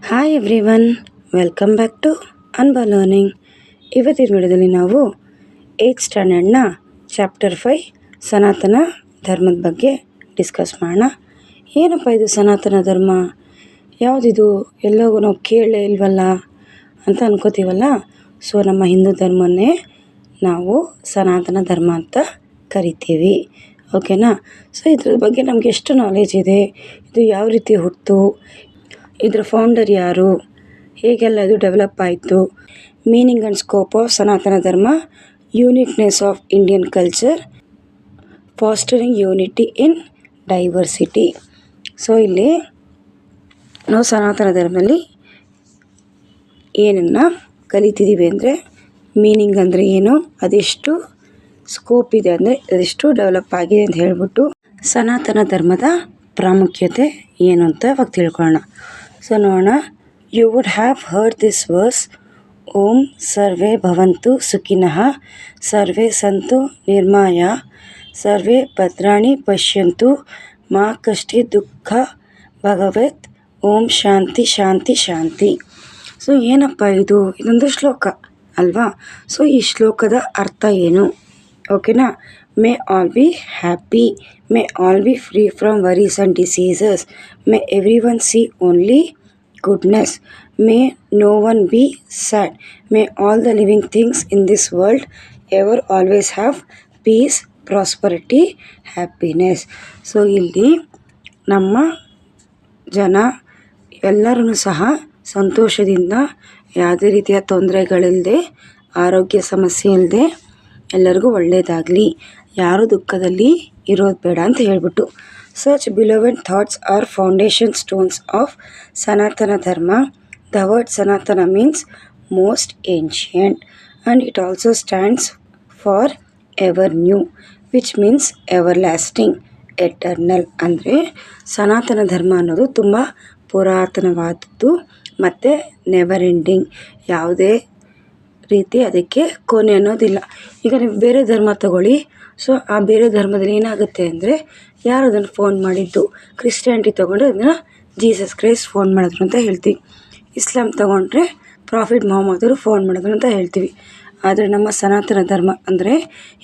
Hi everyone, welcome back to Anba learning. ಇವತ್ತಿನ ವಿಡಿಯೋದಲ್ಲಿ ನಾವು 8th ಸ್ಟ್ಯಾಂಡರ್ಡ್ನ ಚಾಪ್ಟರ್ 5 ಸನಾತನ ಧರ್ಮದ ಬಗ್ಗೆ ಡಿಸ್ಕಸ್ ಮಾಡೋಣ. ಏನಪ್ಪ ಇದು ಸನಾತನ ಧರ್ಮ? ಯಾವುದಿದು? ಎಲ್ಲವೂ ನಾವು ಕೇಳೇ ಇಲ್ವಲ್ಲ ಅಂತ ಅನ್ಕೋತೀವಲ್ಲ. ಸೊ ನಮ್ಮ ಹಿಂದೂ ಧರ್ಮನ್ನೇ ನಾವು ಸನಾತನ ಧರ್ಮ ಅಂತ ಕರಿತೀವಿ, ಓಕೆನಾ? ಸೊ ಇದ್ರ ಬಗ್ಗೆ ನಮಗೆ ಎಷ್ಟು ನಾಲೆಜ್ ಇದೆ, ಇದು ಯಾವ ರೀತಿ ಹುಟ್ಟಿತು, ಇದರ ಫೌಂಡರ್ ಯಾರು, ಹೇಗೆಲ್ಲ ಇದು ಡೆವಲಪ್ ಆಯಿತು, meaning and scope of Sanatana Dharma, uniqueness of Indian culture, fostering unity in diversity. So ಇಲ್ಲಿ ನಾವು ಸನಾತನ ಧರ್ಮದಲ್ಲಿ ಏನನ್ನು ಕಲಿತಿದ್ದೀವಿ ಅಂದರೆ, ಮೀನಿಂಗ್ ಅಂದರೆ ಏನು, ಅದೆಷ್ಟು ಸ್ಕೋಪ್ ಇದೆ ಅಂದರೆ ಅದೆಷ್ಟು ಡೆವಲಪ್ ಆಗಿದೆ ಅಂತ ಹೇಳ್ಬಿಟ್ಟು ಸನಾತನ ಧರ್ಮದ ಪ್ರಾಮುಖ್ಯತೆ ಏನು ಅಂತ ಇವಾಗ ತಿಳ್ಕೊಳ್ಳೋಣ. ಸೊ ನೋಡೋಣ. You would have heard this verse, ಓಂ ಸರ್ವೇ ಭವಂತು ಸುಖಿನಃ ಸರ್ವೇ ಸಂತು ನಿರ್ಮಾಯ ಸರ್ವೇ ಭದ್ರಾಣಿ ಪಶ್ಯಂತು ಮಾ ಕಷ್ಟೇ ದುಃಖ ಭಗವತ್ ಓಂ ಶಾಂತಿ ಶಾಂತಿ ಶಾಂತಿ. ಸೊ ಏನಪ್ಪ ಇದು? ಇದೊಂದು ಶ್ಲೋಕ ಅಲ್ವಾ? ಸೊ ಈ ಶ್ಲೋಕದ ಅರ್ಥ ಏನು, ಓಕೆನಾ? May all be happy, may all B free from worries and diseases, May every one C only goodness, may no one be sad, may all the living things in this world ever always have peace, prosperity, happiness. So ಇಲ್ಲಿ ನಮ್ಮ ಜನ ಎಲ್ಲರೂ ಸಹ ಸಂತೋಷದಿಂದ, ಯಾವುದೇ ರೀತಿಯ ತೊಂದರೆಗಳಿಲ್ಲದೆ, ಆರೋಗ್ಯ ಸಮಸ್ಯೆ ಇಲ್ಲದೆ ಎಲ್ಲರಿಗೂ ಒಳ್ಳೆಯದಾಗಲಿ, ಯಾರು ದುಃಖದಲ್ಲಿ ಇರೋದು ಬೇಡ ಅಂತ ಹೇಳ್ಬಿಟ್ಟು. Such beloved thoughts are foundation stones of Sanatana Dharma. The word Sanatana means most ancient, and it also stands for ever new, which means everlasting, eternal. ಅಂದರೆ ಸನಾತನ ಧರ್ಮ ಅನ್ನೋದು ತುಂಬ ಪುರಾತನವಾದದ್ದು ಮತ್ತು ನೆವರ್ ಎಂಡಿಂಗ್, ಯಾವುದೇ ರೀತಿ ಅದಕ್ಕೆ ಕೊನೆ ಅನ್ನೋದಿಲ್ಲ. ಈಗ ನೀವು ಬೇರೆ ಧರ್ಮ ತಗೊಳ್ಳಿ. ಸೊ ಆ ಬೇರೆ ಧರ್ಮದಲ್ಲಿ ಏನಾಗುತ್ತೆ ಅಂದರೆ, ಯಾರು ಅದನ್ನು ಫೋನ್ ಮಾಡಿದ್ದು, ಕ್ರಿಶ್ಚಿಯಾನಿಟಿ ತೊಗೊಂಡ್ರೆ ಅದನ್ನು ಜೀಸಸ್ ಕ್ರೈಸ್ಟ್ ಫೋನ್ ಮಾಡಿದ್ರು ಅಂತ ಹೇಳ್ತೀವಿ. ಇಸ್ಲಾಂ ತೊಗೊಂಡ್ರೆ ಪ್ರಾಫಿಟ್ ಮೊಹಮ್ಮದರು ಫೋನ್ ಮಾಡಿದ್ರು ಅಂತ ಹೇಳ್ತೀವಿ. ಆದರೆ ನಮ್ಮ ಸನಾತನ ಧರ್ಮ ಅಂದರೆ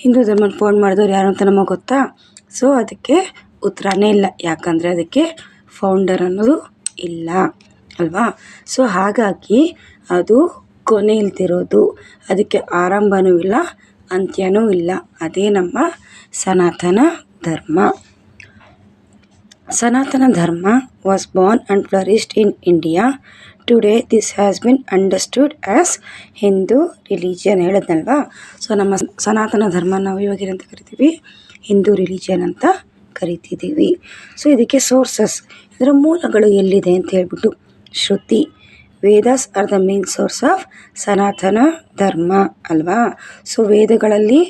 ಹಿಂದೂ ಧರ್ಮನ ಫೋನ್ ಮಾಡಿದವ್ರು ಯಾರು ಅಂತ ನಮಗೆ ಗೊತ್ತಾ? ಸೊ ಅದಕ್ಕೆ ಉತ್ತರನೇ ಇಲ್ಲ, ಯಾಕಂದರೆ ಅದಕ್ಕೆ ಫೌಂಡರ್ ಅನ್ನೋದು ಇಲ್ಲ ಅಲ್ವಾ? ಸೊ ಹಾಗಾಗಿ ಅದು ಕೊನೆ ಇಲ್ದಿರೋದು, ಅದಕ್ಕೆ ಆರಂಭವೂ ಇಲ್ಲ ಅಂತ್ಯನೂ ಇಲ್ಲ. ಅದೇ ನಮ್ಮ ಸನಾತನ ಧರ್ಮ. Sanatana Dharma was born and flourished in India. Today this has been understood as Hindu religion. ಹೇಳಿದ್ನಲ್ವಾ? ಸೊ ನಮ್ಮ ಸನಾತನ ಧರ್ಮ ನಾವು ಇವಾಗ ಏನಂತ ಕರಿತೀವಿ? ಹಿಂದೂ ರಿಲಿಜಿಯನ್ ಅಂತ ಕರಿತಿದ್ದೀವಿ. ಸೊ ಇದಕ್ಕೆ ಸೋರ್ಸಸ್, ಇದರ ಮೂಲಗಳು ಎಲ್ಲಿದೆ ಅಂತ ಹೇಳ್ಬಿಟ್ಟು, Shruti, Vedas are the main source of Sanatana Dharma ಅಲ್ವಾ? ಸೊ ವೇದಗಳಲ್ಲಿ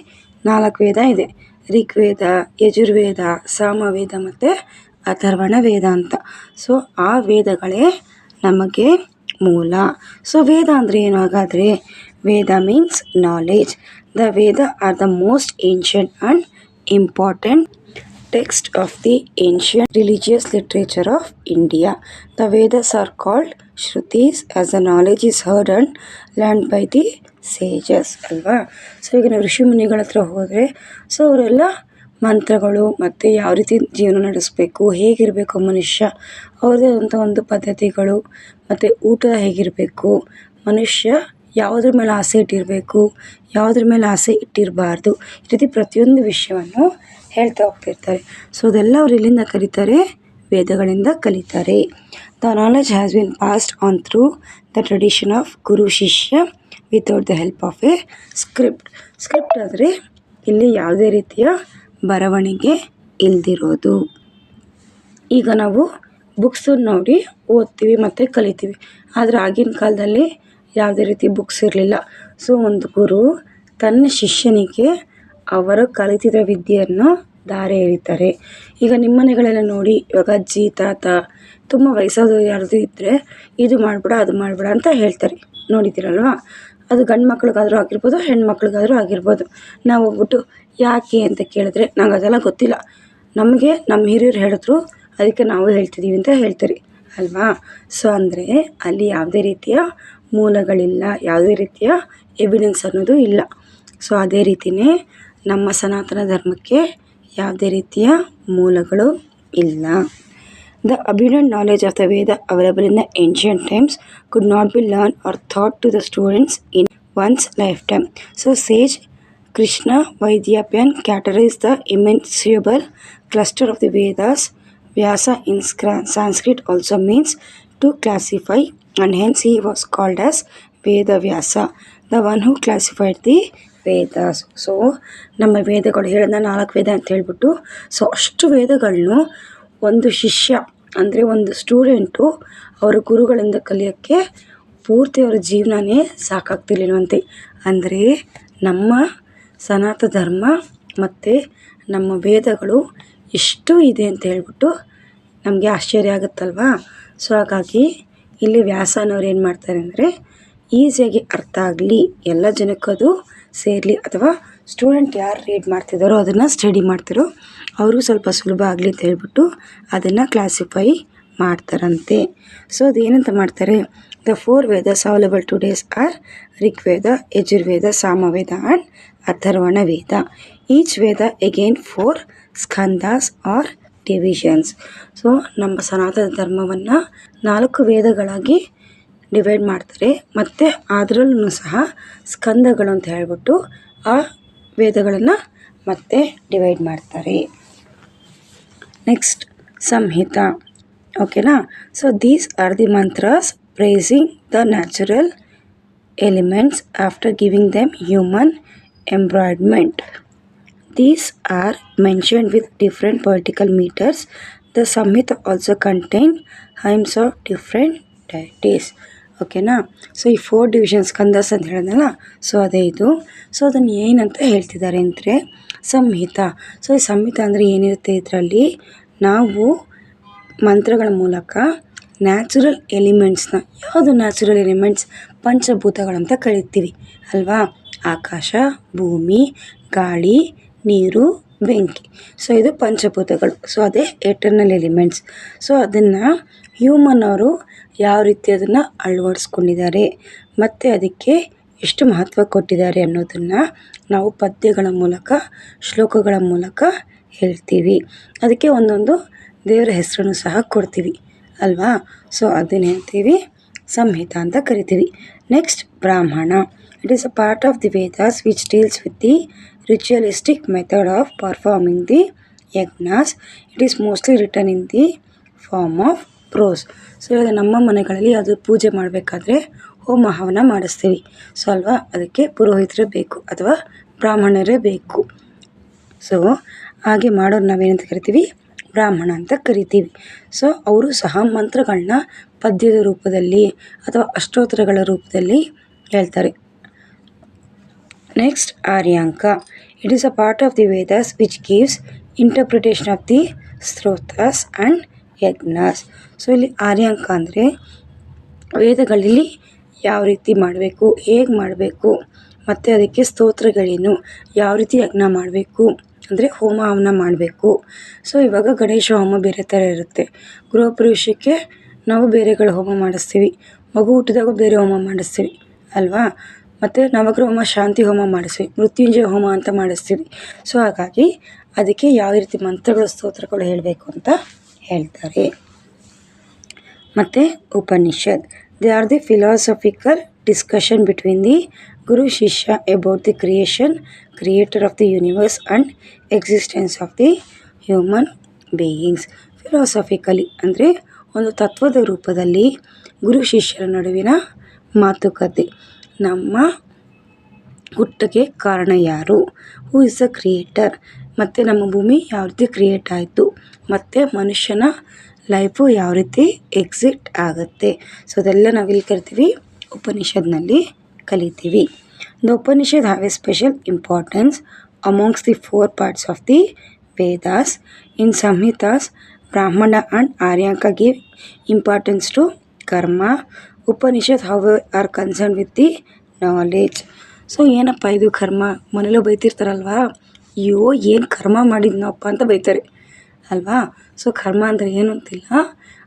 4 ವೇದ ಇದೆ. ಋಗ್ವೇದ, ಯಜುರ್ವೇದ, ಸಾಮವೇದ ಮತ್ತು ಅಥರ್ವಣ ವೇದ ಅಂತ. ಸೊ ಆ ವೇದಗಳೇ ನಮಗೆ ಮೂಲ. ಸೊ ವೇದ ಅಂದರೆ ಏನು ಹಾಗಾದರೆ? Veda means knowledge. The Veda are the most ancient and important text of the ancient religious literature of India. The Vedas are called Shrutis as the knowledge is heard and learned by the sages ಅಲ್ವಾ? So ಈಗ ನಾವು ಋಷಿ ಮುನಿಗಳ ಹತ್ರ ಹೋದರೆ, so ಅವರೆಲ್ಲ ಮಂತ್ರಗಳು ಮತ್ತು ಯಾವ ರೀತಿ ಜೀವನ ನಡೆಸಬೇಕು, ಹೇಗಿರಬೇಕು ಮನುಷ್ಯ, ಅವ್ರದ್ದೇ ಆದಂಥ ಒಂದು ಪದ್ಧತಿಗಳು, ಮತ್ತು ಊಟ ಹೇಗಿರಬೇಕು, ಮನುಷ್ಯ ಯಾವುದ್ರ ಮೇಲೆ ಆಸೆ ಇಟ್ಟಿರಬೇಕು, ಯಾವುದ್ರ ಮೇಲೆ ಆಸೆ ಇಟ್ಟಿರಬಾರ್ದು, ಈ ರೀತಿ ಪ್ರತಿಯೊಂದು ವಿಷಯವನ್ನು ಹೇಳ್ತಾ ಹೋಗ್ತಿರ್ತಾರೆ. ಸೊ ಅದೆಲ್ಲ ಅವ್ರು ಎಲ್ಲಿಂದ ಕಲಿತಾರೆ? ವೇದಗಳಿಂದ ಕಲಿತಾರೆ. The knowledge has been passed on through the tradition of guru shishya without the help of a script. Script ಅಂದರೆ ಇಲ್ಲಿ ಯಾವುದೇ ರೀತಿಯ ಬರವಣಿಗೆ ಇಲ್ದಿರೋದು. ಈಗ ನಾವು ಬುಕ್ಸ್ ನೋಡಿ ಓದ್ತೀವಿ ಮತ್ತು ಕಲಿತೀವಿ, ಆದರೆ ಆಗಿನ ಕಾಲದಲ್ಲಿ ಯಾವುದೇ ರೀತಿ ಬುಕ್ಸ್ ಇರಲಿಲ್ಲ. ಸೊ ಒಂದು ಗುರು ತನ್ನ ಶಿಷ್ಯನಿಗೆ ಅವರು ಕಲಿತಿದ್ದ ವಿದ್ಯೆಯನ್ನು ದಾರೆ ಎರಿತಾರೆ. ಈಗ ನಿಮ್ಮ ಮನೆಗಳೆಲ್ಲ ನೋಡಿ, ಇವಾಗ ಅಜ್ಜಿ ತಾತ ತುಂಬ ವಯಸ್ಸಾದವರು ಯಾರ್ದು ಇದ್ದರೆ, ಇದು ಮಾಡಬೇಡ ಅದು ಮಾಡಬೇಡ ಅಂತ ಹೇಳ್ತಾರೆ, ನೋಡಿದ್ದೀರಲ್ವ? ಅದು ಗಂಡು ಮಕ್ಳಿಗಾದರೂ ಆಗಿರ್ಬೋದು, ಹೆಣ್ಮಕ್ಳಿಗಾದರೂ ಆಗಿರ್ಬೋದು. ನಾವು ಹೋಗ್ಬಿಟ್ಟು ಯಾಕೆ ಅಂತ ಕೇಳಿದ್ರೆ, ನಂಗೆ ಅದೆಲ್ಲ ಗೊತ್ತಿಲ್ಲ, ನಮಗೆ ನಮ್ಮ ಹಿರಿಯರು ಹೇಳಿದ್ರು ಅದಕ್ಕೆ ನಾವು ಹೇಳ್ತಿದ್ದೀವಿ ಅಂತ ಹೇಳ್ತಾರೆ. ಅಲ್ವಾ. ಸೊ ಅಂದರೆ ಅಲ್ಲಿ ಯಾವುದೇ ರೀತಿಯ ಮೂಲಗಳಿಲ್ಲ, ಯಾವುದೇ ರೀತಿಯ ಎವಿಡೆನ್ಸ್ ಅನ್ನೋದು ಇಲ್ಲ. ಸೊ ಅದೇ ರೀತಿಯೇ ನಮ್ಮ ಸನಾತನ ಧರ್ಮಕ್ಕೆ ಯಾವುದೇ ರೀತಿಯ ಮೂಲಗಳು ಇಲ್ಲ. The abundant knowledge of the Veda available in the ancient times could not be learned or taught to the students in one's lifetime. So sage Krishna Vaidyapan categorized the immeasurable cluster of the Vedas. Vyasa in Sanskrit also means to classify, and hence he was called as Veda Vyasa, the one who classified the Vedas. So ನಮ್ಮ ವೇದಗಳು ಹೇಳಿದ 4 ವೇದ ಅಂತ ಹೇಳ್ಬಿಟ್ಟು, so ಅಷ್ಟು ವೇದಗಳನ್ನು ಒಂದು ಶಿಷ್ಯ ಅಂದರೆ ಒಂದು ಸ್ಟೂಡೆಂಟು ಅವರ ಗುರುಗಳಿಂದ ಕಲಿಯೋಕ್ಕೆ ಪೂರ್ತಿ ಅವರ ಜೀವನನೇ ಸಾಕಾಗ್ತಿರ್ಲಿಲ್ವಂತೆ. ಅಂದರೆ ನಮ್ಮ ಸನಾತನ ಧರ್ಮ ಮತ್ತು ನಮ್ಮ ವೇದಗಳು ಎಷ್ಟು ಇದೆ ಅಂತ ಹೇಳ್ಬಿಟ್ಟು ನಮಗೆ ಆಶ್ಚರ್ಯ ಆಗುತ್ತಲ್ವಾ. ಸೊ ಹಾಗಾಗಿ ಇಲ್ಲಿ ವ್ಯಾಸನವ್ರು ಏನು ಮಾಡ್ತಾರೆ ಅಂದರೆ, ಈಸಿಯಾಗಿ ಅರ್ಥ ಆಗಲಿ, ಎಲ್ಲ ಜನಕ್ಕದು ಸೇರಲಿ, ಅಥವಾ ಸ್ಟೂಡೆಂಟ್ ಯಾರು ರೀಡ್ ಮಾಡ್ತಿದ್ದಾರೋ ಅದನ್ನು ಸ್ಟಡಿ ಮಾಡ್ತಿರೋ ಅವ್ರಿಗೂ ಸ್ವಲ್ಪ ಸುಲಭ ಆಗಲಿ ಅಂತ ಹೇಳ್ಬಿಟ್ಟು ಅದನ್ನು ಕ್ಲಾಸಿಫೈ ಮಾಡ್ತಾರಂತೆ. ಸೊ ಅದೇನಂತ ಮಾಡ್ತಾರೆ, the 4 Vedas available todays are Rigveda, Yajurveda, Samaveda and Atharvana Veda. Each Veda again 4 Skandhas are divisions. So ನಮ್ಮ ಸನಾತನ ಧರ್ಮವನ್ನು 4 ವೇದಗಳಾಗಿ ಡಿವೈಡ್ ಮಾಡ್ತಾರೆ, ಮತ್ತು ಅದರಲ್ಲೂ ಸಹ ಸ್ಕಂದಗಳು ಅಂತ ಹೇಳ್ಬಿಟ್ಟು ಆ ವೇದಗಳನ್ನು ಮತ್ತೆ ಡಿವೈಡ್ ಮಾಡ್ತಾರೆ. ನೆಕ್ಸ್ಟ್ ಸಂಹಿತ. ಓಕೆನಾ. So these are the mantras praising the natural elements after giving them human embodiment. These are mentioned with different poetical meters. The Samhita also contain hymns of different deities. ಓಕೆನಾ. ಸೊ ಈ 4 divisions Skanda's ಅಂತ ಹೇಳಿದ್ನಲ್ಲ, so ಅದೇ ಇದು. So ಅದನ್ನು ಏನಂತ ಹೇಳ್ತಿದ್ದಾರೆ ಅಂದರೆ ಸಂಹಿತ. ಸೊ ಈ ಸಂಹಿತ ಅಂದರೆ ಏನಿರುತ್ತೆ, ಇದರಲ್ಲಿ ನಾವು ಮಂತ್ರಗಳ ಮೂಲಕ ನ್ಯಾಚುರಲ್ ಎಲಿಮೆಂಟ್ಸ್ನ, ಯಾವುದು ನ್ಯಾಚುರಲ್ ಎಲಿಮೆಂಟ್ಸ್, ಪಂಚಭೂತಗಳಂತ ಕರಿತೀವಿ ಅಲ್ವಾ. ಆಕಾಶ, ಭೂಮಿ, ಗಾಳಿ, ನೀರು, ಬೆಂಕಿ. ಸೊ ಇದು ಪಂಚಭೂತಗಳು. ಸೊ ಅದೇ ಎಟರ್ನಲ್ ಎಲಿಮೆಂಟ್ಸ್. ಸೊ ಅದನ್ನು ಹ್ಯೂಮನ್ ಅವರು ಯಾವ ರೀತಿ ಅದನ್ನು ಅಳವಡಿಸ್ಕೊಂಡಿದ್ದಾರೆ ಮತ್ತು ಅದಕ್ಕೆ ಎಷ್ಟು ಮಹತ್ವ ಕೊಟ್ಟಿದ್ದಾರೆ ಅನ್ನೋದನ್ನು ನಾವು ಪದ್ಯಗಳ ಮೂಲಕ, ಶ್ಲೋಕಗಳ ಮೂಲಕ ಹೇಳ್ತೀವಿ. ಅದಕ್ಕೆ ಒಂದೊಂದು ದೇವರ ಹೆಸರನ್ನು ಸಹ ಕೊಡ್ತೀವಿ ಅಲ್ವಾ. ಸೊ ಅದನ್ನು ಹೇಳ್ತೀವಿ ಸಂಹಿತ ಅಂತ ಕರಿತೀವಿ. ನೆಕ್ಸ್ಟ್ ಬ್ರಾಹ್ಮಣ. It is a part of the Vedas which deals with the ritualistic method of performing the yagnas. It is mostly written in the form of prose. So ಇವಾಗ ನಮ್ಮ ಮನೆಗಳಲ್ಲಿ ಅದು ಪೂಜೆ ಮಾಡಬೇಕಾದ್ರೆ ಹೋಮ ಹವನ ಮಾಡಿಸ್ತೀವಿ. ಸೊ ಅಲ್ವಾ, ಅದಕ್ಕೆ ಪುರೋಹಿತರೇ ಬೇಕು ಅಥವಾ ಬ್ರಾಹ್ಮಣರೇ ಬೇಕು. ಸೊ ಹಾಗೆ ಮಾಡೋರು ನಾವೇನಂತ ಕರಿತೀವಿ, ಬ್ರಾಹ್ಮಣ ಅಂತ ಕರಿತೀವಿ. ಸೊ ಅವರು ಸಹ ಮಂತ್ರಗಳನ್ನ ಪದ್ಯದ ರೂಪದಲ್ಲಿ ಅಥವಾ ಅಷ್ಟೋತ್ತರಗಳ ರೂಪದಲ್ಲಿ ಹೇಳ್ತಾರೆ. Next, Aryanka. It is a part of the Vedas which gives interpretation of the stotras and yajnas. So ಇಲ್ಲಿ ಆರ್ಯಾಂಕ ಅಂದರೆ ವೇದಗಳಲ್ಲಿ ಯಾವ ರೀತಿ ಮಾಡಬೇಕು, ಹೇಗೆ ಮಾಡಬೇಕು, ಮತ್ತು ಅದಕ್ಕೆ ಸ್ತೋತ್ರಗಳೇನು, ಯಾವ ರೀತಿ ಯಜ್ಞ ಮಾಡಬೇಕು ಅಂದರೆ ಹೋಮ ಹವನ ಮಾಡಬೇಕು. ಸೊ ಇವಾಗ ಗಣೇಶ ಹೋಮ ಬೇರೆ ಥರ ಇರುತ್ತೆ. ಗೃಹ ಪ್ರವೇಶಕ್ಕೆ ನಾವು ಬೇರೆಗಳ ಹೋಮ ಮಾಡಿಸ್ತೀವಿ, ಮಗು ಹುಟ್ಟಿದಾಗ ಬೇರೆ ಹೋಮ ಮಾಡಿಸ್ತೀವಿ ಅಲ್ವಾ. ಮತ್ತು ನವಗ್ರಹ ಹೋಮ, ಶಾಂತಿ ಹೋಮ ಮಾಡಿಸ್ತೀವಿ, ಮೃತ್ಯುಂಜಯ ಹೋಮ ಅಂತ ಮಾಡಿಸ್ತೀವಿ. ಸೊ ಹಾಗಾಗಿ ಅದಕ್ಕೆ ಯಾವ ರೀತಿ ಮಂತ್ರಗಳು, ಸ್ತೋತ್ರಗಳು ಹೇಳಬೇಕು ಅಂತ ಹೇಳ್ತಾರೆ. ಮತ್ತು Upanishad. They are the philosophical discussion between the guru shishya about the creator of the universe and existence of the human beings. Philosophically ಅಂದರೆ ಒಂದು ತತ್ವದ ರೂಪದಲ್ಲಿ ಗುರು ಶಿಷ್ಯರ ನಡುವಿನ ಮಾತುಕತೆ. ನಮ್ಮ ಹುಟ್ಟಿಗೆ ಕಾರಣ ಯಾರು, ಹೂ ಇಸ್ ದ ಕ್ರಿಯೇಟರ್, ಮತ್ತು ನಮ್ಮ ಭೂಮಿ ಯಾವ ರೀತಿ ಕ್ರಿಯೇಟ್ ಆಯಿತು, ಮತ್ತು ಮನುಷ್ಯನ ಲೈಫು ಯಾವ ರೀತಿ ಎಕ್ಸಿಟ್ ಆಗುತ್ತೆ. ಸೊ ಅದೆಲ್ಲ ನಾವಿಲ್ಲಿ ಕರಿತೀವಿ ಉಪನಿಷತ್ನಲ್ಲಿ ಕಲಿತೀವಿ. The Upanishad have a special importance amongst the 4 parts of the Vedas. In Samhitas Brahmana and Aranyaka give importance to karma. Upanishad how are concern with the knowledge. So ಏನಪ್ಪ ಇದು ಕರ್ಮ, ಮನೇಲೂ ಬೈತಿರ್ತಾರಲ್ವಾ, ಅಯ್ಯೋ ಏನು ಕರ್ಮ ಮಾಡಿದ್ನಪ್ಪ ಅಂತ ಬೈತಾರೆ ಅಲ್ವಾ. ಸೊ ಕರ್ಮ ಅಂದರೆ ಏನು ಅಂತಿಲ್ಲ,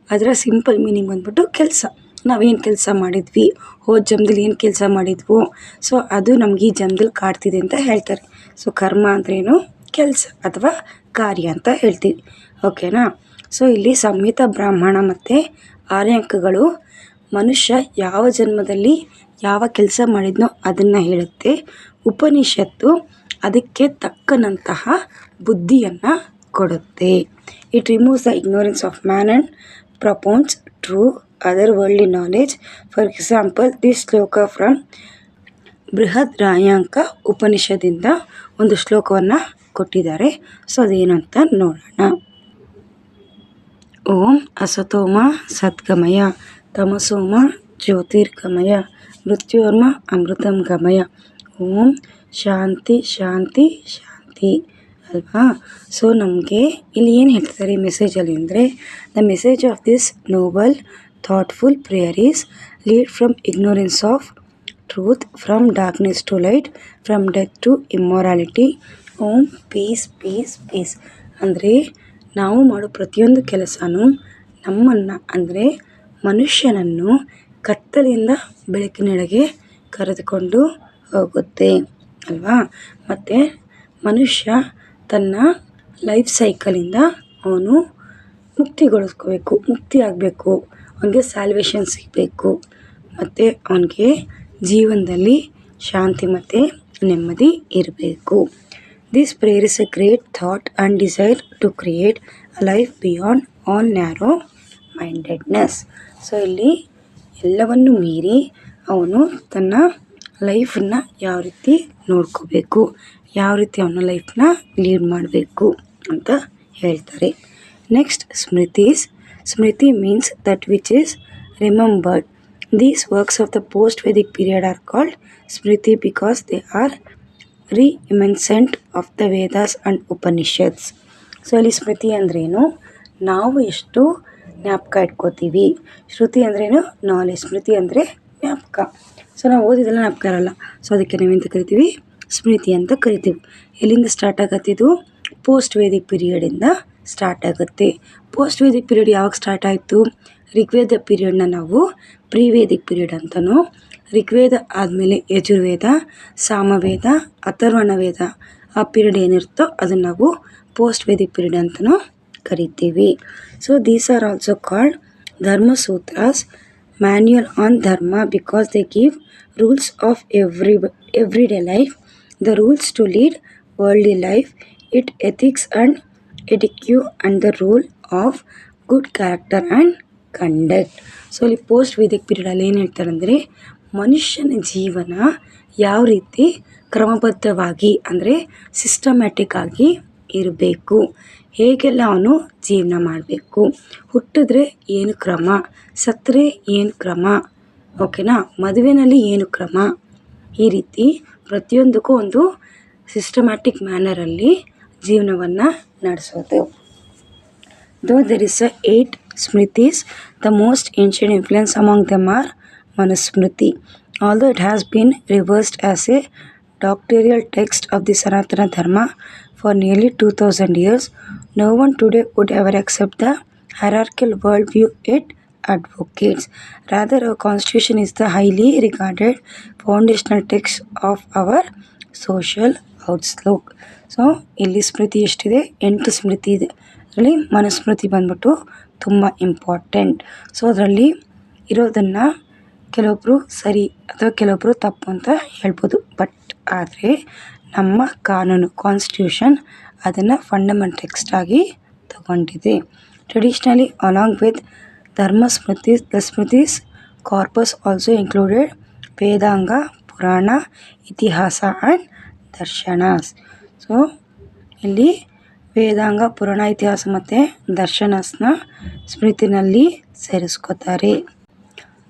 ಅದರ ಸಿಂಪಲ್ ಮೀನಿಂಗ್ ಬಂದ್ಬಿಟ್ಟು ಕೆಲಸ. ನಾವೇನು ಕೆಲಸ ಮಾಡಿದ್ವಿ, ಹೋದ ಜನ್ಮದಲ್ಲಿ ಏನು ಕೆಲಸ ಮಾಡಿದ್ವೋ, ಸೊ ಅದು ನಮ್ಗೆ ಈ ಜನ್ಮದಲ್ಲಿ ಕಾಡ್ತಿದೆ ಅಂತ ಹೇಳ್ತಾರೆ. ಸೊ ಕರ್ಮ ಅಂದ್ರೇನು, ಕೆಲಸ ಅಥವಾ ಕಾರ್ಯ ಅಂತ ಹೇಳ್ತೀವಿ. ಓಕೆನಾ. ಸೊ ಇಲ್ಲಿ ಸಂಹಿತ ಬ್ರಾಹ್ಮಣ ಮತ್ತು ಆರ್ಯಾಂಕಗಳು ಮನುಷ್ಯ ಯಾವ ಜನ್ಮದಲ್ಲಿ ಯಾವ ಕೆಲಸ ಮಾಡಿದ್ನೋ ಅದನ್ನು ಹೇಳುತ್ತೆ. ಉಪನಿಷತ್ತು ಅದಕ್ಕೆ ತಕ್ಕನಂತಹ ಬುದ್ಧಿಯನ್ನು ಕೊಡುತ್ತೆ. It removes the ignorance of man and propounds true other worldly knowledge. For example this shloka from Brihadaranyaka ಉಪನಿಷದಿಂದ ಒಂದು ಶ್ಲೋಕವನ್ನು ಕೊಟ್ಟಿದ್ದಾರೆ. ಸೊ ಅದೇನು ಅಂತ ನೋಡೋಣ. ಓಂ ಅಸತೋಮ ಸದ್ಗಮಯ ತಮಸೋಮ ಜ್ಯೋತಿರ್ಗಮಯ ಮೃತ್ಯೋರ್ಮ ಅಮೃತಂ ಗಮಯ. ಓಂ ಶಾಂತಿ ಶಾಂತಿ ಶಾಂತಿ ಅಲ್ವಾ. ಸೊ ನಮಗೆ ಇಲ್ಲಿ ಏನು ಹೇಳ್ತಿದ್ದಾರೆ ಈ ಮೆಸೇಜಲ್ಲಿ ಅಂದರೆ, the message of this noble thoughtful prayer is lead from ignorance of truth, from darkness to light, from death to immorality. Om peace peace peace ಅಂದರೆ ನಾವು ಮಾಡೋ ಪ್ರತಿಯೊಂದು ಕೆಲಸನೂ ನಮ್ಮನ್ನು ಅಂದರೆ ಮನುಷ್ಯನನ್ನು ಕತ್ತಲಿಂದ ಬೆಳಕಿನೆಡೆಗೆ ಕರೆದುಕೊಂಡು ಹೋಗುತ್ತೆ ಅಲ್ವಾ. ಮತ್ತು ಮನುಷ್ಯ ತನ್ನ ಲೈಫ್ ಸೈಕಲಿಂದ ಅವನು ಮುಕ್ತಿ ಆಗಬೇಕು, ಅವನಿಗೆ ಸ್ಯಾಲ್ವೇಷನ್ ಸಿಗಬೇಕು, ಮತ್ತು ಅವನಿಗೆ ಜೀವನದಲ್ಲಿ ಶಾಂತಿ ಮತ್ತು ನೆಮ್ಮದಿ ಇರಬೇಕು. This prayer is a great thought and desire to create a life beyond all narrow mindedness. So ಇಲ್ಲಿ ಎಲ್ಲವನ್ನು ಮೀರಿ ಅವನು ತನ್ನ ಲೈಫನ್ನು ಯಾವ ರೀತಿ ನೋಡ್ಕೋಬೇಕು, ಯಾವ ರೀತಿ ಅವನ ಲೈಫ್ನ ಲೀಡ್ ಮಾಡಬೇಕು ಅಂತ ಹೇಳ್ತಾರೆ. Next Smritis. Smriti means that which is remembered. These works of the post Vedic period are called Smriti because they are reminiscent of the Vedas and Upanishads. So ಇಲ್ಲಿ ಸ್ಮೃತಿ ಅಂದ್ರೇನು, ನಾವು ಎಷ್ಟು ಜ್ಞಾಪಕ ಇಟ್ಕೋತೀವಿ. ಶ್ರುತಿ ಅಂದ್ರೇನು, ನಾಲೆಜ್. ಸ್ಮೃತಿ ಅಂದರೆ ಜ್ಞಾಪಕ. ಸೊ ನಾವು ಓದಿದೆಲ್ಲ ಜ್ಞಾಪಕ ಇರಲ್ಲ, ಸೊ ಅದಕ್ಕೆ ನಾವೆಂತ ಕರಿತೀವಿ, ಸ್ಮೃತಿ ಅಂತ ಕರಿತೀವಿ. ಎಲ್ಲಿಂದ ಸ್ಟಾರ್ಟ್ ಆಗತ್ತಿದು, ಪೋಸ್ಟ್ ವೇದಿಕ್ ಪೀರಿಯಡಿಂದ ಸ್ಟಾರ್ಟ್ ಆಗುತ್ತೆ. ಪೋಸ್ಟ್ ವೇದಿಕ್ ಪೀರಿಯಡ್ ಯಾವಾಗ ಸ್ಟಾರ್ಟ್ ಆಯಿತು, ಋಗ್ವೇದ ಪೀರಿಯಡ್ನ ನಾವು ಪ್ರಿವೇದಿಕ್ ಪೀರಿಯಡ್ ಅಂತಲೂ, ಋಗ್ವೇದ ಆದಮೇಲೆ ಯಜುರ್ವೇದ, ಸಾಮವೇದ, ಅಥರ್ವಣ ವೇದ ಆ ಪೀರಿಯಡ್ ಏನಿರುತ್ತೋ ಅದನ್ನು ನಾವು ಪೋಸ್ಟ್ ವೇದಿಕ್ ಪೀರಿಯಡ್ ಅಂತಲೂ ಕರಿತೀವಿ. So these are also called Dharma Sutras, manual on dharma, because they give rules of everyday life, the rules to lead worldly life, it ethics and etiquette and the rule of good character and conduct. So ಇಲ್ಲಿ post Vedic ಪೀರಿಯಡಲ್ಲಿ ಏನು ಹೇಳ್ತಾರೆ ಅಂದರೆ, ಮನುಷ್ಯನ ಜೀವನ ಯಾವ ರೀತಿ ಕ್ರಮಬದ್ಧವಾಗಿ ಅಂದರೆ ಸಿಸ್ಟಮ್ಯಾಟಿಕ್ ಆಗಿ ಇರಬೇಕು, ಹೇಗೆಲ್ಲ ಅವನು ಜೀವನ ಮಾಡಬೇಕು, ಹುಟ್ಟಿದ್ರೆ ಏನು ಕ್ರಮ, ಸತ್ತರೆ ಏನು ಕ್ರಮ, ಓಕೆನಾ, ಮದುವೆನಲ್ಲಿ ಏನು ಕ್ರಮ, ಈ ರೀತಿ ಪ್ರತಿಯೊಂದಕ್ಕೂ ಒಂದು ಸಿಸ್ಟಮ್ಯಾಟಿಕ್ ಮ್ಯಾನರಲ್ಲಿ ಜೀವನವನ್ನು ನಡೆಸೋದು. Though there is 8 Smritis, the most ancient influence among them are Manusmriti. Although it has been reversed as a doctrinal text of the Sanatana Dharma for nearly 2000 years, no one today would ever accept the hierarchical worldview it advocates. Rather, our constitution is the highly regarded foundational text of our social outlook. So ಇಲ್ಲಿ ಸ್ಮೃತಿ ಎಷ್ಟಿದೆ, 8 ಸ್ಮೃತಿ ಇದೆ. ಅದರಲ್ಲಿ ಮನುಸ್ಮೃತಿ ಬಂದ್ಬಿಟ್ಟು ತುಂಬ important. So ಅದರಲ್ಲಿ ಇರೋದನ್ನು ಕೆಲವೊಬ್ಬರು ಸರಿ ಅಥವಾ ಕೆಲವೊಬ್ಬರು ತಪ್ಪು ಅಂತ ಹೇಳ್ಬೋದು. ಬಟ್ ಆದರೆ ನಮ್ಮ ಕಾನೂನು ಕಾನ್ಸ್ಟಿಟ್ಯೂಷನ್ ಅದನ್ನು ಫಂಡಮೆಂಟಲ್ ಟೆಕ್ಸ್ಟ್ ಆಗಿ ತಗೊಂಡಿದೆ. ಟ್ರೆಡಿಷ್ನಲಿ ಅಲಾಂಗ್ ವಿತ್ ಧರ್ಮ ಸ್ಮೃತಿ, ದ ಸ್ಮೃತೀಸ್ ಕಾರ್ಪಸ್ ಆಲ್ಸೋ ಇನ್ಕ್ಲೂಡೆಡ್ ವೇದಾಂಗ, ಪುರಾಣ, ಇತಿಹಾಸ ಆ್ಯಂಡ್ ದರ್ಶನಾಸ್. ಸೊ ಇಲ್ಲಿ ವೇದಾಂಗ, ಪುರಾಣ, ಇತಿಹಾಸ ಮತ್ತು ದರ್ಶನಸ್ನ ಸ್ಮೃತಿನಲ್ಲಿ ಸೇರಿಸ್ಕೋತಾರೆ.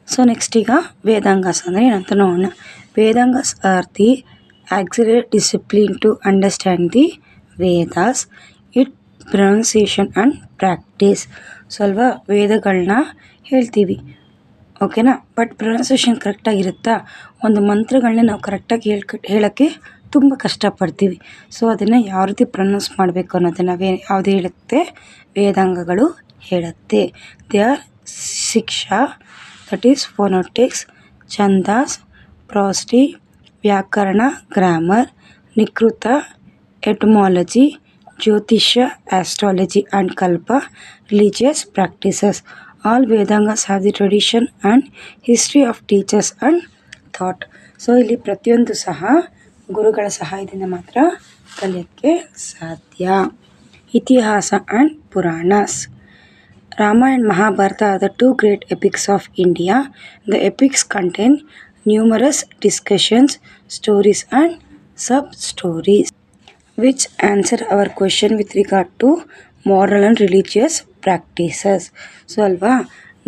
ಸೊ ನೆಕ್ಸ್ಟ್ ಈಗ ವೇದಾಂಗಾಸ್ ಅಂದರೆ ಏನಂತ ನೋಡೋಣ. Vedangas are the auxiliary discipline to understand the Vedas, it pronunciation and practice. ಸ್ವಲ್ಪ ವೇದಗಳನ್ನ ಹೇಳ್ತೀವಿ, ಓಕೆನಾ, ಬಟ್ ಪ್ರೊನೌನ್ಸಿಯೇಷನ್ ಕರೆಕ್ಟಾಗಿರುತ್ತಾ, ಒಂದು ಮಂತ್ರಗಳನ್ನ ನಾವು ಕರೆಕ್ಟಾಗಿ ಹೇಳೋಕ್ಕೆ ತುಂಬ ಕಷ್ಟಪಡ್ತೀವಿ. ಸೊ ಅದನ್ನು ಯಾವ ರೀತಿ ಪ್ರೊನೌನ್ಸ್ ಮಾಡಬೇಕು ಅನ್ನೋದನ್ನು ಯಾವುದು ಹೇಳುತ್ತೆ, ವೇದಾಂಗಗಳು ಹೇಳುತ್ತೆ. They are Shiksha, that is phonetics, Chandas, prosody, Vyakarana, grammar, ನಿಕೃತ, ಎಟಮಾಲಜಿ, ಜ್ಯೋತಿಷ್ಯ, astrology, and kalpa, religious practices. All Vedangas have the tradition and history of teachers and thought. So ಇಲ್ಲಿ ಪ್ರತಿಯೊಂದು ಸಹ ಗುರುಗಳ ಸಹಾಯದಿಂದ ಮಾತ್ರ ಕಲಿಯೋಕ್ಕೆ ಸಾಧ್ಯ. ಇತಿಹಾಸ and Puranas. Ramayana and Mahabharata are the two great epics of India. The epics contain numerous discussions, stories and sub-stories which answer our question with regard to moral and religious practices. So ಅಲ್ವಾ,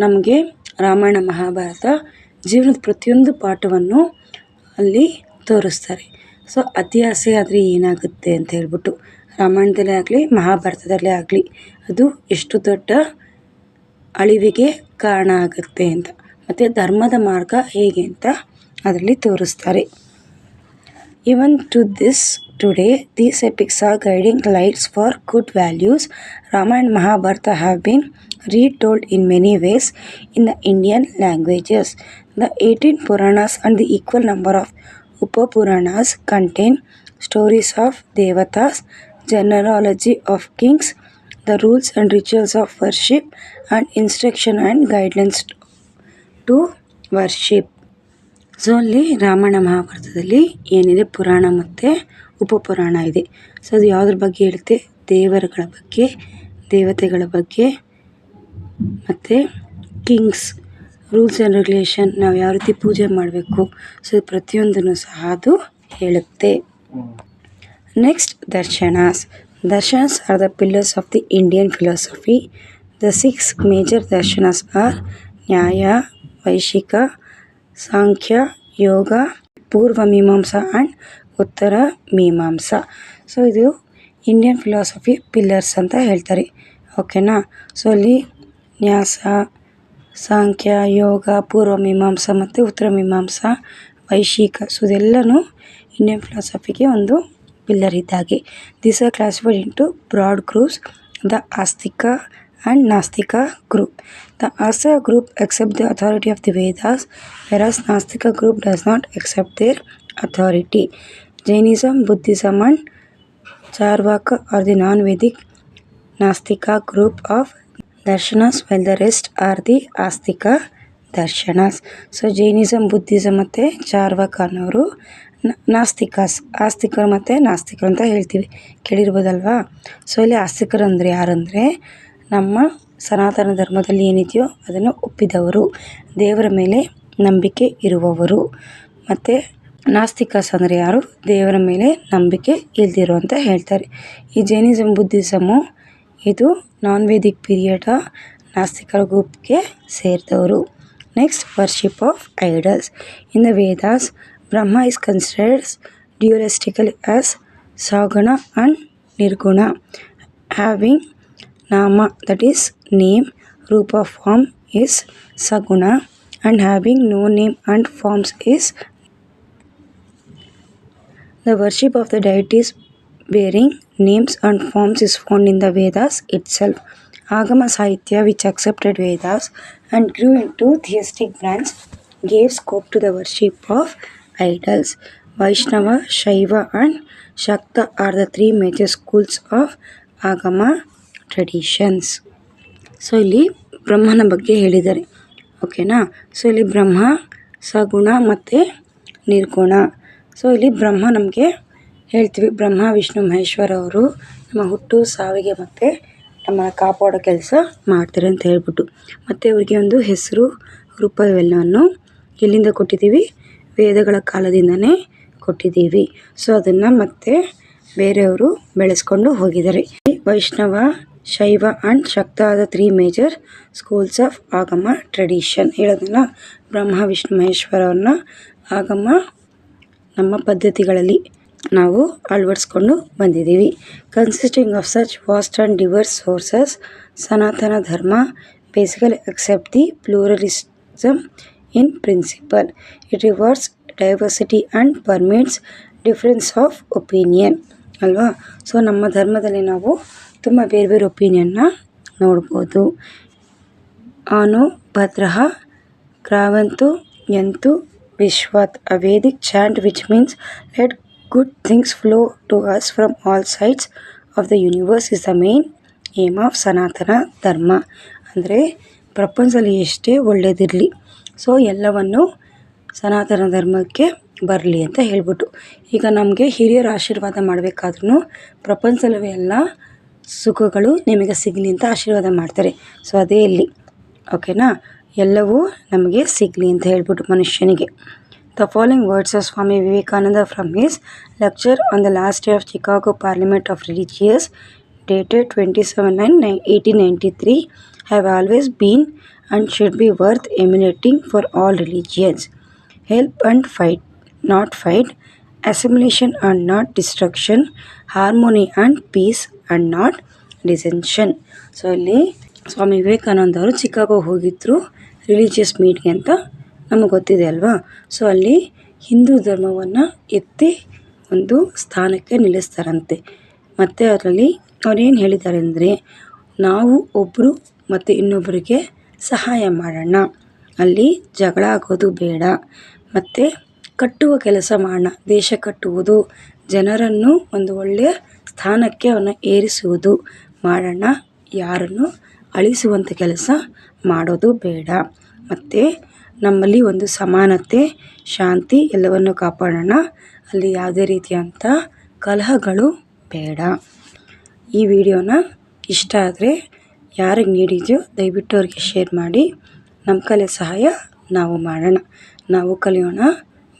ನಮಗೆ ರಾಮಾಯಣ ಮಹಾಭಾರತ ಜೀವನದ ಪ್ರತಿಯೊಂದು ಪಾಠವನ್ನು ಅಲ್ಲಿ ತೋರಿಸ್ತಾರೆ. So ಅತಿಯಾಸೆ ಆದರೆ ಏನಾಗುತ್ತೆ ಅಂತ ಹೇಳ್ಬಿಟ್ಟು, ರಾಮಾಯಣದಲ್ಲೇ ಆಗಲಿ ಮಹಾಭಾರತದಲ್ಲೇ ಆಗಲಿ ಅದು ಎಷ್ಟು ದೊಡ್ಡ ಅಳಿವಿಗೆ ಕಾರಣ ಆಗುತ್ತೆ ಅಂತ, ಮತ್ತು ಧರ್ಮದ ಮಾರ್ಗ ಹೇಗೆ ಅಂತ ಅದರಲ್ಲಿ ತೋರಿಸ್ತಾರೆ. Even to this today, these epics are guiding lights for good values. Ramayana and Mahabharata have been retold in many ways in the Indian languages. The 18 Puranas and the equal number of Upapuranas contain stories of devatas, genealogy of kings, the rules and rituals of worship, and instruction and guidelines to worship. So ಅಲ್ಲಿ ರಾಮಾಯಣ ಮಹಾಭಾರತದಲ್ಲಿ ಏನಿದೆ, ಪುರಾಣ ಮತ್ತು ಉಪಪುರಾಣ ಇದೆ. So ಅದು ಯಾವುದ್ರ ಬಗ್ಗೆ ಹೇಳುತ್ತೆ, ದೇವರುಗಳ ಬಗ್ಗೆ, ದೇವತೆಗಳ ಬಗ್ಗೆ, ಮತ್ತು ಕಿಂಗ್ಸ್, ರೂಲ್ಸ್ ಆ್ಯಂಡ್ ರೆಗ್ಯುಲೇಷನ್, ನಾವು ಯಾವ ರೀತಿ ಪೂಜೆ ಮಾಡಬೇಕು, ಸೊ ಪ್ರತಿಯೊಂದನ್ನು ಸಹ ಅದು ಹೇಳುತ್ತೆ. Next, Darshanas. Darshanas are the pillars of the Indian philosophy. The 6 major Darshanas are Nyaya, Vaisheshika, Samkhya, Yoga, Purva Mimamsa and Uttara Mimamsa. So ಇದು ಇಂಡಿಯನ್ ಫಿಲಾಸಫಿ ಪಿಲ್ಲರ್ಸ್ ಅಂತ ಹೇಳ್ತಾರೆ. ಓಕೆನಾ. ಸೊ ಅಲ್ಲಿ ನ್ಯಾಸ, ಸಾಂಖ್ಯ, ಯೋಗ, ಪೂರ್ವ ಮೀಮಾಂಸಾ ಮತ್ತು ಉತ್ತರ ಮೀಮಾಂಸಾ, ವೈಶಿಕ, ಸೊ ಇದೆಲ್ಲನೂ ಇಂಡಿಯನ್ ಫಿಲಾಸಫಿಗೆ ಒಂದು ಪಿಲ್ಲರ್ ಇದ್ದಾಗೆ. These are classified into broad groups, the Astika and Nastika group. The Asya group accept the authority of the Vedas, whereas Nastika group does not accept their authority. Jainism, Buddhism and Charvaka are the non-Vedic Nastika group of Darshanas, while the rest are the Astika Darshanas. So Jainism, Buddhism ಮತ್ತು ಚಾರ್ವಾಕ ಅನ್ನೋರು ನಾಸ್ತಿಕಾಸ್, ಆಸ್ತಿಕರು ಮತ್ತು ನಾಸ್ತಿಕರು ಅಂತ ಹೇಳ್ತೀವಿ, ಕೇಳಿರ್ಬೋದಲ್ವಾ. So ಇಲ್ಲಿ ಆಸ್ತಿಕರು ಅಂದರೆ ಯಾರಂದರೆ ನಮ್ಮ ಸನಾತನ ಧರ್ಮದಲ್ಲಿ ಏನಿದೆಯೋ ಅದನ್ನು ಒಪ್ಪಿದವರು, ದೇವರ ಮೇಲೆ ನಂಬಿಕೆ ಇರುವವರು. ಮತ್ತು ನಾಸ್ತಿಕಸ್ ಅಂದರೆ ಯಾರು, ದೇವರ ಮೇಲೆ ನಂಬಿಕೆ ಇಲ್ದಿರೋ ಅಂತ ಹೇಳ್ತಾರೆ. ಈ ಜೈನಿಸಮ್, ಬುದ್ಧಿಸಮು ಇದು ನಾನ್ ವೇದಿಕ್ ಪೀರಿಯಡ ನಾಸ್ತಿಕರ ಗ್ರೂಪ್ಗೆ ಸೇರಿದವರು. Next, worship of idols. In the Vedas, Brahma is considered dualistically as saguna and nirguna, having Nama, that is name, Rupa, form is Saguna, and having no name and forms is. The worship of the deities bearing names and forms is found in the Vedas itself. Agama Sahitya, which accepted Vedas and grew into theistic branch, gave scope to the worship of idols. Vaishnava, Shaiva and Shakta are the 3 major schools of Agama traditions. So ಇಲ್ಲಿ ಬ್ರಹ್ಮನ ಬಗ್ಗೆ ಹೇಳಿದ್ದಾರೆ. ಓಕೆನಾ. So ಇಲ್ಲಿ ಬ್ರಹ್ಮ ಸಗುಣ ಮತ್ತು ನಿರ್ಗುಣ. So ಇಲ್ಲಿ ಬ್ರಹ್ಮ ನಮಗೆ ಹೇಳ್ತೀವಿ, ಬ್ರಹ್ಮ ವಿಷ್ಣು ಮಹೇಶ್ವರ ಅವರು ನಮ್ಮ ಹುಟ್ಟು ಸಾವಿಗೆ ಮತ್ತು ನಮ್ಮನ್ನು ಕಾಪಾಡೋ ಕೆಲಸ ಮಾಡ್ತಾರೆ ಅಂತ ಹೇಳ್ಬಿಟ್ಟು, ಮತ್ತು ಅವರಿಗೆ ಒಂದು ಹೆಸರು, ರೂಪ ಇವೆಲ್ಲವನ್ನು ಎಲ್ಲಿಂದ ಕೊಟ್ಟಿದ್ದೀವಿ, ವೇದಗಳ ಕಾಲದಿಂದನೇ ಕೊಟ್ಟಿದ್ದೀವಿ. ಸೊ ಅದನ್ನು ಮತ್ತೆ ಬೇರೆಯವರು ಬೆಳೆಸ್ಕೊಂಡು ಹೋಗಿದ್ದಾರೆ. ವೈಷ್ಣವ, ಶೈವ ಆ್ಯಂಡ್ ಶಕ್ತ ಆದ 3 ಮೇಜರ್ ಸ್ಕೂಲ್ಸ್ ಆಫ್ ಆಗಮ ಟ್ರೆಡಿಷನ್. ಹೇಳೋದನ್ನ ಬ್ರಹ್ಮ ವಿಷ್ಣು ಮಹೇಶ್ವರ ಅವ್ರನ್ನ ಆಗಮ ನಮ್ಮ ಪದ್ಧತಿಗಳಲ್ಲಿ ನಾವು ಅಳವಡಿಸ್ಕೊಂಡು ಬಂದಿದ್ದೀವಿ. Consisting of such vast and diverse sources, Sanatana Dharma basically accept the pluralism in principle. It rewards diversity and permits difference of opinion ಅಲ್ವಾ. ಸೊ ನಮ್ಮ ಧರ್ಮದಲ್ಲಿ ನಾವು ತುಂಬ ಬೇರೆ ಬೇರೆ ಒಪಿನಿಯನ್ನ ನೋಡ್ಬೋದು. ಅನು ಭದ್ರಃ ಕ್ರಾವಂತು ಯಂತು ವಿಶ್ವಾತ್, a Vedic chant which means let good things flow to us from all sides of the universe is the main aim of ಸನಾತನ ಧರ್ಮ. ಅಂದರೆ ಪ್ರಪಂಚದಲ್ಲಿ ಎಷ್ಟೇ ಒಳ್ಳೆಯದಿರಲಿ, ಸೊ ಎಲ್ಲವನ್ನು ಸನಾತನ ಧರ್ಮಕ್ಕೆ ಬರಲಿ ಅಂತ ಹೇಳ್ಬಿಟ್ಟು. ಈಗ ನಮಗೆ ಹಿರಿಯರ ಆಶೀರ್ವಾದ ಮಾಡಬೇಕಾದ್ರೂ ಪ್ರಪಂಚದಲ್ಲಿ ಎಲ್ಲ ಸುಖಗಳು ನಿಮಗೆ ಸಿಗಲಿ ಅಂತ ಆಶೀರ್ವಾದ ಮಾಡ್ತಾರೆ. ಸೊ ಅದೇ ಇಲ್ಲಿ ಓಕೆನಾ, ಎಲ್ಲವೂ ನಮಗೆ ಸಿಗಲಿ ಅಂತ ಹೇಳ್ಬಿಟ್ಟು ಮನುಷ್ಯನಿಗೆ. The following words of Swami Vivekananda from his lecture on the last day of Chicago Parliament of Religious dated 27/9/1893 have always been and should be worth emulating for all religions. Help and fight, not fight. Assimilation and not destruction. Harmony and peace and not dissension. So ಇಲ್ಲಿ ಸ್ವಾಮಿ ವಿವೇಕಾನಂದ ಅವರು Chicago ಹೋಗಿದ್ರು religious ಮೀಟ್ಗೆ ಅಂತ ನಮಗೆ ಗೊತ್ತಿದೆ ಅಲ್ವಾ. So ಅಲ್ಲಿ ಹಿಂದೂ ಧರ್ಮವನ್ನು ಎತ್ತಿ ಒಂದು ಸ್ಥಾನಕ್ಕೆ ನಿಲ್ಲಿಸ್ತಾರಂತೆ. ಮತ್ತು ಅದರಲ್ಲಿ ಅವ್ರೇನು ಹೇಳಿದ್ದಾರೆ ಅಂದರೆ, ನಾವು ಒಬ್ಬರು ಮತ್ತು ಇನ್ನೊಬ್ಬರಿಗೆ ಸಹಾಯ ಮಾಡೋಣ, ಅಲ್ಲಿ ಜಗಳ ಆಗೋದು ಬೇಡ, ಮತ್ತು ಕಟ್ಟುವ ಕೆಲಸ ಮಾಡೋಣ. ದೇಶ ಕಟ್ಟುವುದು, ಜನರನ್ನು ಒಂದು ಒಳ್ಳೆಯ ಸ್ಥಾನಕ್ಕೆ ಅವನ್ನ ಏರಿಸುವುದು ಮಾಡೋಣ, ಯಾರನ್ನು ಅಳಿಸುವಂಥ ಕೆಲಸ ಮಾಡೋದು ಬೇಡ. ಮತ್ತು ನಮ್ಮಲ್ಲಿ ಒಂದು ಸಮಾನತೆ, ಶಾಂತಿ ಎಲ್ಲವನ್ನು ಕಾಪಾಡೋಣ, ಅಲ್ಲಿ ಯಾವುದೇ ರೀತಿಯಂಥ ಕಲಹಗಳು ಬೇಡ. ಈ ವಿಡಿಯೋನ ಇಷ್ಟ ಆದರೆ ಯಾರಿಗೆ ನೀಡಿದೆಯೋ ದಯವಿಟ್ಟು ಅವ್ರಿಗೆ ಶೇರ್ ಮಾಡಿ. ನಮ್ಮ ಕಲೆ ಸಹಾಯ ನಾವು ಮಾಡೋಣ, ನಾವು ಕಲಿಯೋಣ,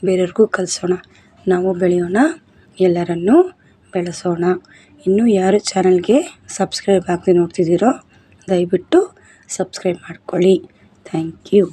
ಬೇರೆಯವ್ರಿಗೂ ಕಲಿಸೋಣ, ನಾವು ಬೆಳೆಯೋಣ, ಎಲ್ಲರನ್ನೂ ಬೆಳೆಸೋಣ. ಇನ್ನೂ ಯಾರು ಚಾನಲ್ಗೆ ಸಬ್ಸ್ಕ್ರೈಬ್ ಆಗದೆ ನೋಡ್ತಿದ್ದೀರೋ ದಯವಿಟ್ಟು ಸಬ್ಸ್ಕ್ರೈಬ್ ಮಾಡ್ಕೊಳ್ಳಿ. Thank you.